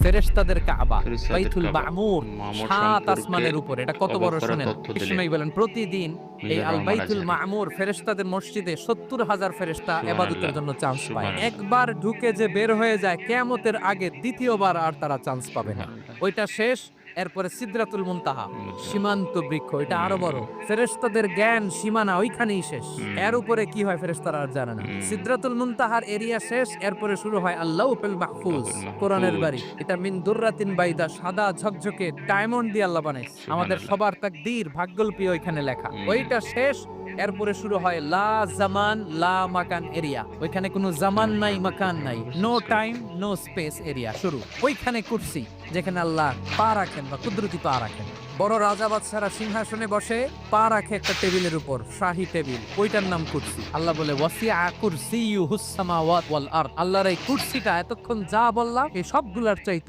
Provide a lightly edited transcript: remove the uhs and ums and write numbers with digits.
ফেরেশতাদের কাবা, ফেরেশতাদের বাইতুল কাবা, মামুর, মামুর ৭ সম্পর্কে আসমানের উপরে। এটা কত অবাক বড় করা শোনেন। তথ্য দিলেন। বিষ্ণু বলেন প্রতিদিন এই মিজানুর আল রহমান বাইতুল আজহারী। মামুর ফেরেশতাদের মসজিদে ৭০,০০০ ফেরেশতা ইবাদতের সুবহানাল্লাহ, জন্য চান্স পায়। সুবহানাল্লাহ। একবার ঢুকে যে বের হয়ে যায় কিয়ামতের আগে দ্বিতীয়বার আর তারা চান্স পাবে না। সুবহানাল্লাহ। ওইটা শেষ। এরপরে সিদরাতুল মুনতাহা, বুঝলাম। সীমান্ত বৃক্ষ, এটা আরো বড়। হুম, ফেরেশতাদের জ্ঞান সীমানা ওইখানেই শেষ। হুম, এর উপরে কি হয় ফেরেশতারা আর জানে না। হুম। সিদরাতুল মুনতাহার এরিয়া শেষ, এরপরে শুরু হয় আল্লাহুল মাহফুজ, লাহুল কোরআনের মাহফুজ। বাড়ি। এটা মিন দুররাতিন বাইদা, সাদা ঝকঝকে ডায়মন্ড দিয়ে আল্লাহ বানাইছে। আমাদের সুবহানাল্লাহ। সবার তাকদীর ভাগ্যলিপি ওইখানে লেখা। হুম। ওইটা শেষ। এরপরে শুরু হয় লা জামান লা মাকান এরিয়া। ওইখানে কোনো জামান নাই, মাকান নাই, no time no space area শুরু। ওইখানে কুরসি, যেখানে আল্লাহ পা রাখেন বা কুদরতি পা রাখেন। বড় রাজা বাদশারা সিংহাসনে বসে পা রাখে একটা টেবিলের উপর, শাহী টেবিল, ওইটার নাম কুরসি। আল্লাহ বলে ওয়াসিআ কুরসিয়ুহুস সামাওয়াত ওয়াল আরদ। আল্লাহর এই কুরসিটা এতক্ষণ যা বললাম এই সবগুলার চাইতে